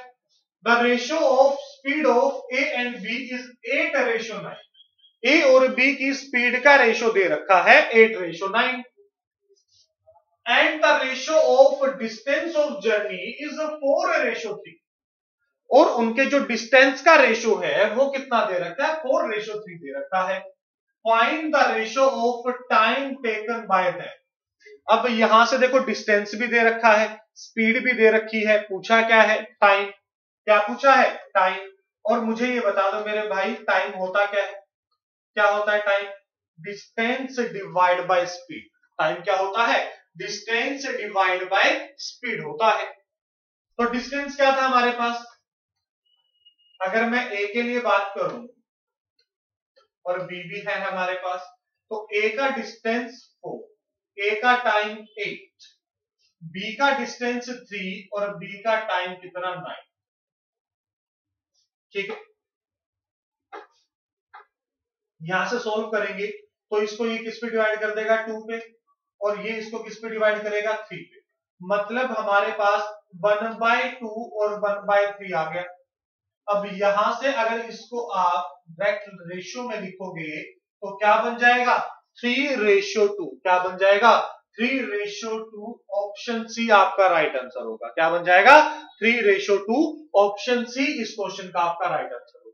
[SPEAKER 1] the ratio of speed of A and B is 8:9। A और बी की स्पीड का रेशियो दे रखा है 8:9, and the ratio of distance of journey is 4:3, और उनके जो डिस्टेंस का रेशियो है वो कितना दे रखा है, 4:3 दे रखा है। Find the ratio of time taken bye them. अब यहां से देखो डिस्टेंस भी दे रखा है, स्पीड भी दे रखी है, पूछा क्या है, टाइम। क्या पूछा है, टाइम। और मुझे ये बता दो मेरे भाई, टाइम होता क्या है, क्या होता है time, distance divide by speed. Time क्या होता है, डिस्टेंस डिवाइड बाय स्पीड होता है। तो डिस्टेंस क्या था हमारे पास, अगर मैं ए के लिए बात करूं और बी भी है हमारे पास, तो ए का डिस्टेंस 4, ए का टाइम 8, बी का डिस्टेंस 3, और बी का टाइम कितना 9, ठीक है। यहां से सॉल्व करेंगे तो इसको ये किस पे डिवाइड कर देगा, 2 पे, और ये इसको किस पे डिवाइड करेगा, 3 पे। मतलब हमारे पास 1/2 और 1/3 आ गया। अब यहां से अगर इसको आप डायरेक्ट रेशियो में लिखोगे तो क्या बन जाएगा, 3:2, क्या बन जाएगा, 3:2। ऑप्शन सी आपका राइट आंसर होगा, क्या बन जाएगा, 3:2। ऑप्शन सी इस क्वेश्चन का आपका राइट आंसर होगा।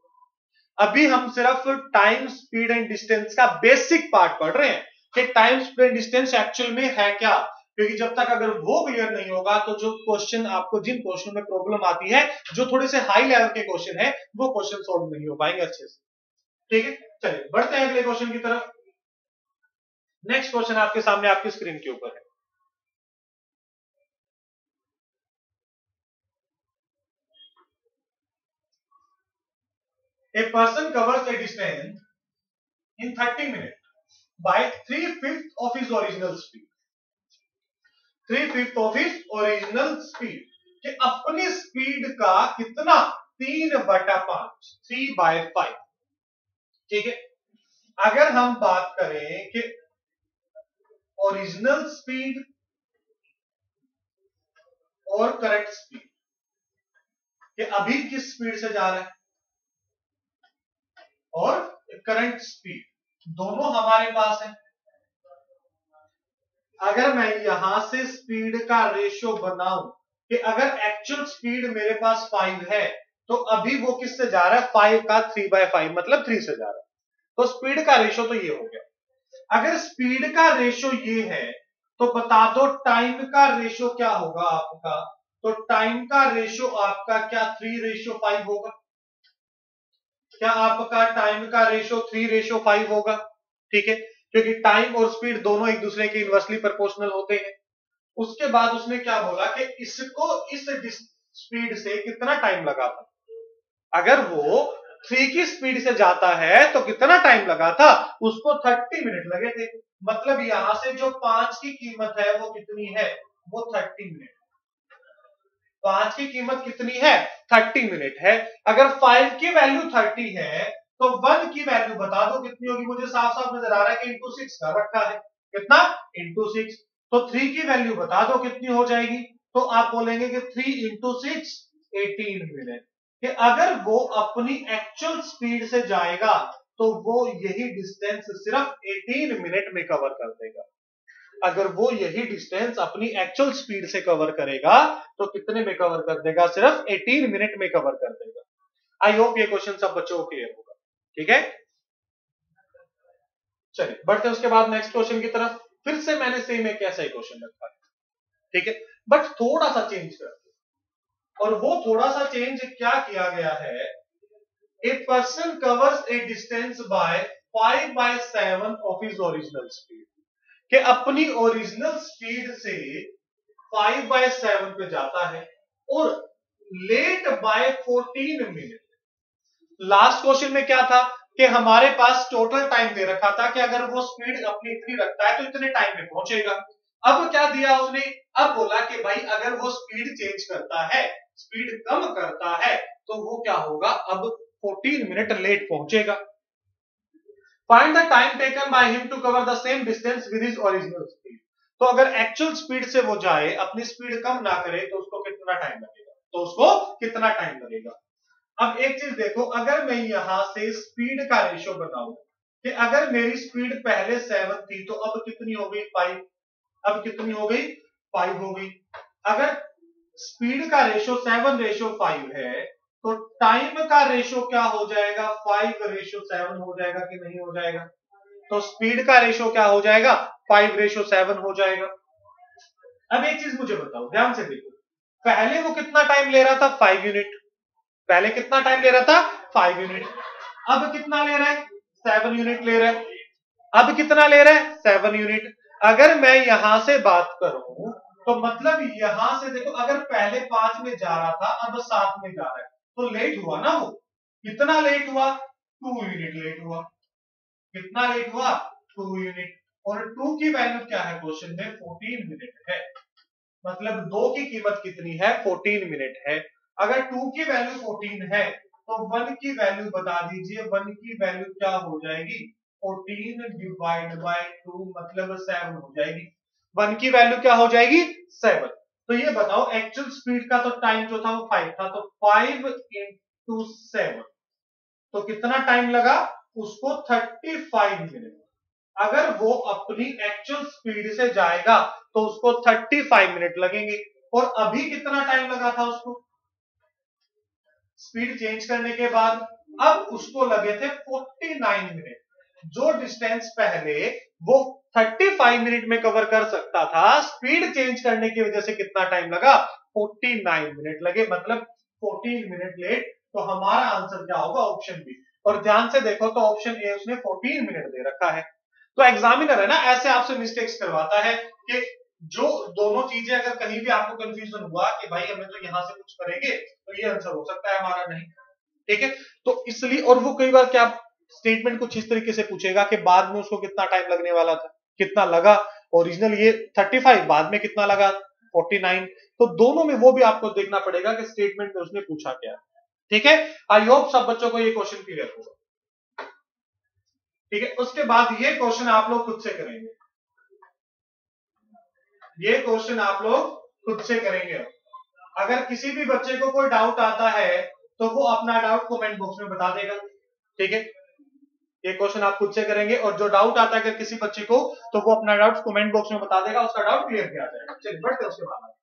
[SPEAKER 1] अभी हम सिर्फ टाइम स्पीड एंड डिस्टेंस का बेसिक पार्ट पढ़ रहे हैं कि time speed and distance actual में है क्या, क्योंकि जब तक अगर वो क्लियर नहीं होगा तो जो क्वेश्चन आपको, जिन क्वेश्चन में प्रॉब्लम आती है, जो थोड़े से हाई लेवल के क्वेश्चन है, वो क्वेश्चन सॉल्व नहीं हो पाएंगे अच्छे से, ठीक है। चलिए बढ़ते हैं अगले क्वेश्चन की तरफ। नेक्स्ट क्वेश्चन आपके सामने आपकी स्क्रीन के ऊपर है। A person covers a distance in 30 minutes by 3/5 of his original speed, 3/5 of his original speed, कि अपनी स्पीड का कितना, 3/5, 3/5, ठीक है। अगर हम बात करें कि ओरिजिनल स्पीड और करंट स्पीड, कि अभी किस स्पीड से जा रहा है, और करंट स्पीड दोनों हमारे पास है। अगर मैं यहां से स्पीड का रेशियो बनाऊं कि अगर एक्चुअल स्पीड मेरे पास 5 है तो अभी वो किससे जा रहा है, 5 का 3/5 मतलब 3 से जा रहा है, तो स्पीड का रेशियो तो ये हो गया। अगर स्पीड का रेशियो ये है तो बता दो टाइम का रेशियो क्या होगा आपका, तो टाइम का रेशियो आपका क्या 3/5 होगा, क्या आपका टाइम का रेशियो 3/5 होगा, ठीक है, क्योंकि टाइम और स्पीड दोनों एक दूसरे के इनवर्सली प्रोपोर्शनल होते हैं। उसके बाद उसने क्या बोला कि इसको इस स्पीड से कितना टाइम लगा था, अगर वो 3 की स्पीड से जाता है तो कितना टाइम लगा था, उसको 30 मिनट लगे थे। मतलब यहां से जो 5 की कीमत है वो कितनी है, वो 30 मिनट। 5 की कीमत कितनी है, 30 मिनट है। अगर 5 की वैल्यू 30 है तो 1 की वैल्यू बता दो कितनी होगी, मुझे साफ साफ नजर आ रहा है कि इंटू 6 का रखा है, कितना, इंटू 6। तो 3 की वैल्यू बता दो कितनी हो जाएगी, तो आप बोलेंगे कि 3 इंटू 6 18 मिनट, कि अगर वो अपनी एक्चुअल स्पीड से जाएगा तो वो यही डिस्टेंस सिर्फ 18 मिनट में कवर कर देगा। अगर वो यही डिस्टेंस अपनी एक्चुअल स्पीड से कवर करेगा तो कितने में कवर कर देगा, सिर्फ 18 मिनट में कवर कर देगा। आई होप ये क्वेश्चन सब बच्चों को क्लियर होगा, ठीक है। चलिए बढ़ते हैं उसके बाद नेक्स्ट क्वेश्चन की तरफ। फिर से मैंने सेम एक ऐसा ही क्वेश्चन रखा है, ठीक है, बट थोड़ा सा चेंज करते, और वो थोड़ा सा चेंज क्या किया गया है, a person covers A distance by 5/7 of his original speed, कि अपनी ओरिजिनल स्पीड से 5/7 पे जाता है और late by 14 minute. Last question में क्या था कि हमारे पास टोटल टाइम दे रखा था कि अगर वो स्पीड अपनी इतनी रखता है तो इतने टाइम में पहुंचेगा। अब क्या दिया उसने, अब बोला कि भाई अगर वो स्पीड चेंज करता है, स्पीड कम करता है तो वो क्या होगा, अब 14 मिनट लेट पहुंचेगा। Find the time taken by him to cover the same distance with his original speed. तो अगर एक्चुअल स्पीड से वो जाए, अपनी स्पीड कम ना करे तो उसको कितना टाइम लगेगा, तो उसको कितना टाइम लगेगा। अब एक चीज देखो, अगर मैं यहां से स्पीड का रेशियो बनाऊं कि अगर मेरी स्पीड पहले 7 थी तो अब कितनी हो गई, 5। अब कितनी हो गई, 5 हो गई। अगर स्पीड का रेशियो 7/5 है तो टाइम का रेशियो क्या हो जाएगा, 5/7 हो जाएगा कि नहीं हो जाएगा। तो स्पीड का रेशियो क्या हो जाएगा, 5/7 हो जाएगा। अब एक चीज मुझे बताओ, ध्यान से देखो, पहले वो कितना टाइम ले रहा था, 5 यूनिट। पहले कितना टाइम ले रहा था, 5 यूनिट। अब कितना ले रहा है, 7 यूनिट ले रहा है। अब कितना ले रहा है, 7 यूनिट। अगर मैं यहां से बात करूं तो मतलब यहां से देखो, अगर पहले 5 में जा रहा था अब 7 में जा रहा है तो लेट हुआ ना, वो कितना लेट हुआ, 2 यूनिट लेट हुआ। कितना लेट हुआ, 2 यूनिट। और 2 की वैल्यू क्या है क्वेश्चन में, 14 मिनट है। मतलब 2 की कीमत कितनी है, 14 मिनट है। अगर 2 की वैल्यू 14 है तो 1 की वैल्यू बता दीजिए, 1 की वैल्यू क्या हो जाएगी, 14 डिवाइड बाय 2 मतलब 7 हो जाएगी। 1 की वैल्यू क्या हो जाएगी, 7। तो ये बताओ एक्चुअल स्पीड का तो टाइम जो था वो 5 था, तो 5 इंटू 7 तो कितना टाइम लगा उसको, 35 मिनट। अगर वो अपनी एक्चुअल स्पीड से जाएगा तो उसको 35 मिनट लगेंगे। और अभी कितना टाइम लगा था उसको, स्पीड चेंज करने के बाद अब उसको लगे थे 49 मिनट। जो डिस्टेंस पहले वो 35 मिनट में कवर कर सकता था, स्पीड चेंज करने की वजह से कितना टाइम लगा, 49 मिनट लगे, मतलब 14 मिनट लेट। तो हमारा आंसर क्या होगा, ऑप्शन बी। और ध्यान से देखो तो ऑप्शन ए उसने 14 मिनट दे रखा है। तो एग्जामिनर है ना, ऐसे आपसे मिस्टेक्स करवाता है कि जो दोनों चीजें अगर कहीं भी आपको कंफ्यूजन हुआ कि भाई हमें तो यहां से कुछ करेंगे तो ये आंसर हो सकता है, हमारा नहीं, ठीक है। तो इसलिए, और वो कई बार क्या स्टेटमेंट कुछ इस तरीके से पूछेगा कि बाद में उसको कितना टाइम लगने वाला था, कितना लगा, ओरिजिनल ये 35, बाद में कितना लगा 49। तो दोनों में वो भी आपको देखना पड़ेगा कि स्टेटमेंट में उसने पूछा क्या, ठीक है। आई होप सब बच्चों को ये क्वेश्चन क्लियर होगा, ठीक है। उसके बाद ये क्वेश्चन आप लोग खुद से करेंगे, ये क्वेश्चन आप लोग खुद से करेंगे। अगर किसी भी बच्चे को कोई डाउट आता है तो वो अपना डाउट कमेंट बॉक्स में बता देगा, ठीक है। ये क्वेश्चन आप खुद से करेंगे और जो डाउट आता है अगर किसी बच्चे को तो वो अपना डाउट कमेंट बॉक्स में बता देगा, उसका डाउट क्लियर किया जाएगा। चलिए बढ़ते हैं उसके बाद।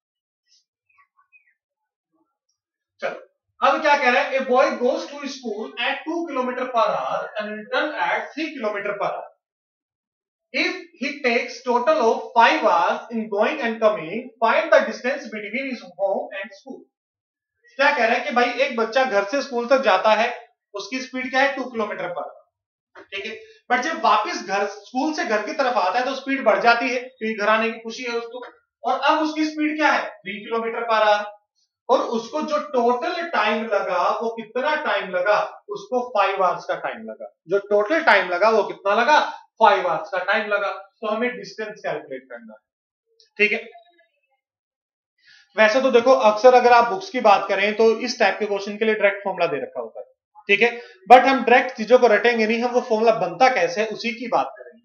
[SPEAKER 1] चलो अब क्या कह रहा है, a boy goes to school at 2 kilometre per hour and return at 3 kilometre per hour. If he takes total of 5 hours in going and coming, find the distance between his home and school. क्या कह रहा है कि भाई एक बच्चा घर से स्कूल तक जाता है, उसकी स्पीड क्या है 2 किलोमीटर पर, ठीक है। बट जब वापस घर स्कूल से घर की तरफ आता है तो स्पीड बढ़ जाती है क्योंकि घर आने की खुशी है उसको, और अब उसकी स्पीड क्या है 3 किलोमीटर पर आवर, और उसको जो टोटल टाइम लगा वो कितना टाइम लगा, उसको 5 आवर्स का टाइम लगा। जो टोटल टाइम लगा वो कितना लगा, 5 आवर्स का टाइम लगा। तो हमें डिस्टेंस कैलकुलेट करना है, ठीक है। वैसे तो देखो अक्सर अगर आप बुक्स की बात करें तो इस टाइप के क्वेश्चन के लिए डायरेक्ट फॉर्मूला दे रखा होता है, ठीक है। बट हम डायरेक्ट चीजों को रटेंगे नहीं, हम वो फॉर्मूला बनता कैसे है उसी की बात करेंगे,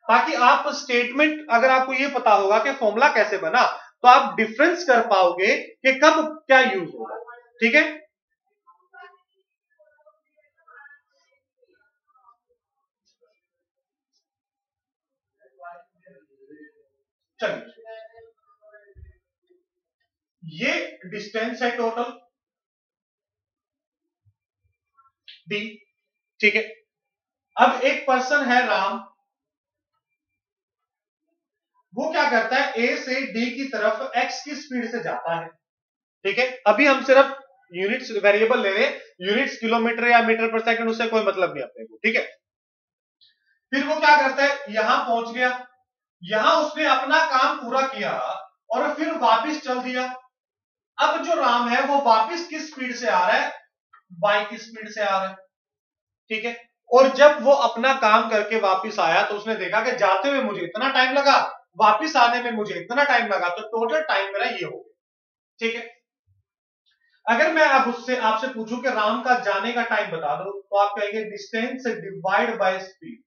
[SPEAKER 1] ताकि आप स्टेटमेंट अगर आपको ये पता होगा कि फॉर्मूला कैसे बना तो आप डिफरेंस कर पाओगे कि कब क्या यूज होगा, ठीक है। चलिए ये डिस्टेंस है टोटल डी, ठीक है। अब एक पर्सन है राम, वो क्या करता है ए से डी की तरफ एक्स की स्पीड से जाता है, ठीक है। अभी हम सिर्फ यूनिट्स वेरिएबल ले रहे हैं, यूनिट्स किलोमीटर या मीटर पर सेकंड उससे कोई मतलब नहीं अपने को, ठीक है। फिर वो क्या करता है यहां पहुंच गया, यहां उसने अपना काम पूरा किया और फिर वापस चल दिया। अब जो राम है वो वापस किस स्पीड से आ रहा है, वाई की स्पीड से आ रहा है, ठीक है। और जब वो अपना काम करके वापस आया तो उसने देखा कि जाते हुए मुझे इतना टाइम लगा, वापस आने में मुझे इतना टाइम लगा, तो टोटल टाइम मेरा ये हो गया, ठीक है। अगर मैं अब उससे आपसे पूछूं कि राम का जाने का टाइम बता दो तो आप कहेंगे distance divide by speed.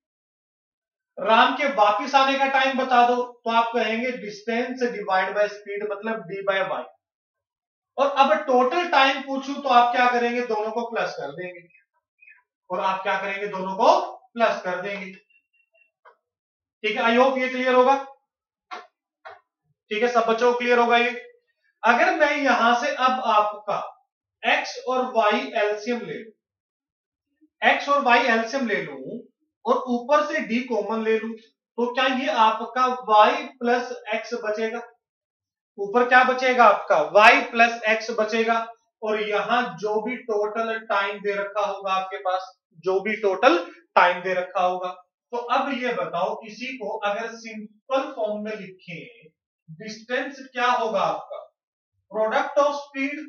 [SPEAKER 1] Ram के वापस आने का टाइम बता दो तो आप कहेंगे डिस्टेंस डिवाइड बाय स्पीड, मतलब डी बाय वाई। और अब टोटल टाइम पूछूं तो आप क्या करेंगे, दोनों को प्लस कर देंगे, और आप क्या करेंगे, दोनों को प्लस कर देंगे, ठीक है। आई होप ये क्लियर होगा, ठीक है, सब बच्चों को क्लियर होगा ये। अगर मैं यहां से अब आपका x और y एलसीएम ले लूं, x और y एलसीएम ले लूं और ऊपर से d कॉमन ले लूं, तो क्या ये आपका y प्लस एक्स बचेगा, ऊपर क्या बचेगा आपका y प्लस एक्स बचेगा, और यहां जो भी टोटल टाइम दे रखा होगा आपके पास, जो भी टोटल टाइम दे रखा होगा। तो अब ये बताओ इसी को अगर सिंपल फॉर्म में लिखें, डिस्टेंस क्या होगा आपका, product of speed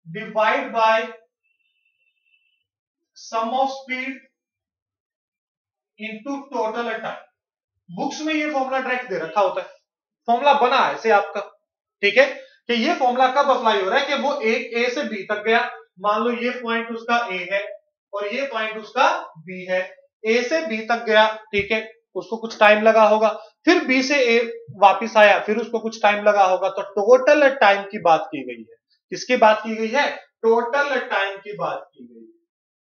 [SPEAKER 1] divide by sum of speed into total time. Books में ये फॉर्मूला डायरेक्ट दे रखा होता है, फॉर्मूला बना है ऐसे आपका, ठीक है, कि ये फॉर्मूला कब अप्लाई हो रहा है कि वो एक ए से बी तक गया, मान लो ये पॉइंट उसका ए है और ये पॉइंट उसका बी है, ए से बी तक गया, ठीक है, उसको कुछ टाइम लगा होगा, फिर बी से ए वापिस आया, फिर उसको कुछ टाइम लगा होगा, तो टोटल टाइम की बात की गई है। किसकी बात की गई है, टोटल टाइम की बात की गई है,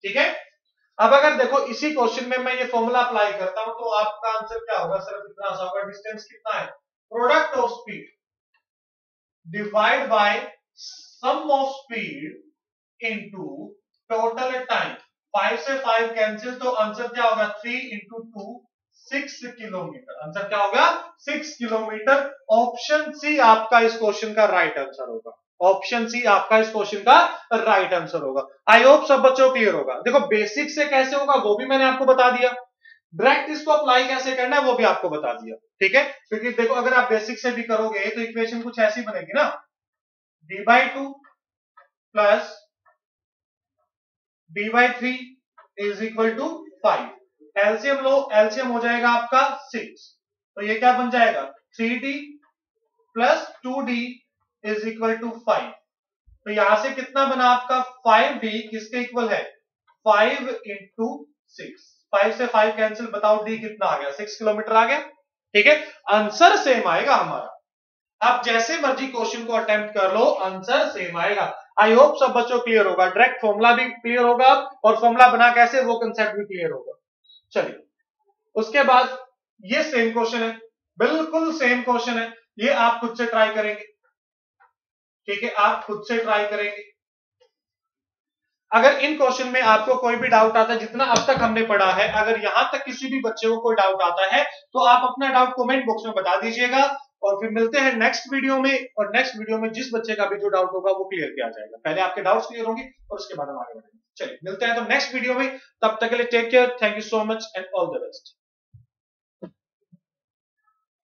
[SPEAKER 1] ठीक है। अब अगर देखो इसी क्वेश्चन में मैं ये फॉर्मूला अप्लाई करता हूं तो आपका आंसर क्या होगा, सिर्फ इतना सा होगा, डिस्टेंस कितना है, product of speed divide by sum of speed into total time. 5 से 5 कैंसिल, तो आंसर क्या होगा 3 इंटू 2 6 किलोमीटर, आंसर क्या होगा 6 किलोमीटर। ऑप्शन सी आपका इस क्वेश्चन का राइट आंसर होगा, ऑप्शन सी आपका इस क्वेश्चन का राइट आंसर होगा। आई होप सब बच्चों क्लियर होगा। देखो बेसिक से कैसे होगा वो भी मैंने आपको बता दिया, डायरेक्ट इसको अप्लाई कैसे करना है वो भी आपको बता दिया, ठीक है। क्योंकि देखो अगर आप बेसिक से भी करोगे तो इक्वेशन कुछ ऐसी बनेगी ना, d/2 plus d/3 is equal to 5। LCM लो, एलसीएम हो जाएगा आपका 6, तो ये क्या बन जाएगा 3d plus 2d is equal to 5। तो यहां से कितना बना आपका 5d किसके इक्वल है 5 इंटू 6, 5 से 5 कैंसिल, बताओ d कितना आ गया 6 किलोमीटर आ गया, ठीक है। आंसर सेम आएगा हमारा। आप जैसे मर्जी क्वेश्चन को अटेम्प्ट कर लो, आंसर सेम आएगा। आई होप सब बच्चों क्लियर होगा, डायरेक्ट फॉर्मूला भी क्लियर होगा और फॉर्मूला बना कैसे वो कंसेप्ट भी क्लियर होगा। चलिए उसके बाद ये सेम क्वेश्चन है, बिल्कुल सेम क्वेश्चन है, ये आप खुद से ट्राई करेंगे, ठीक है, आप खुद से ट्राई करेंगे। अगर इन क्वेश्चन में आपको कोई भी डाउट आता है, जितना अब तक हमने पढ़ा है, अगर यहां तक किसी भी बच्चे को कोई डाउट आता है तो आप अपना डाउट कमेंट बॉक्स में बता दीजिएगा, और फिर मिलते हैं नेक्स्ट वीडियो में। और नेक्स्ट वीडियो में जिस बच्चे का भी जो डाउट होगा वो क्लियर किया जाएगा। पहले आपके डाउट्स क्लियर होंगे और उसके बाद हम आगे बढ़ेंगे। चलिए मिलते हैं तो नेक्स्ट वीडियो में, तब तक के लिए take care, thank you so much and all the best.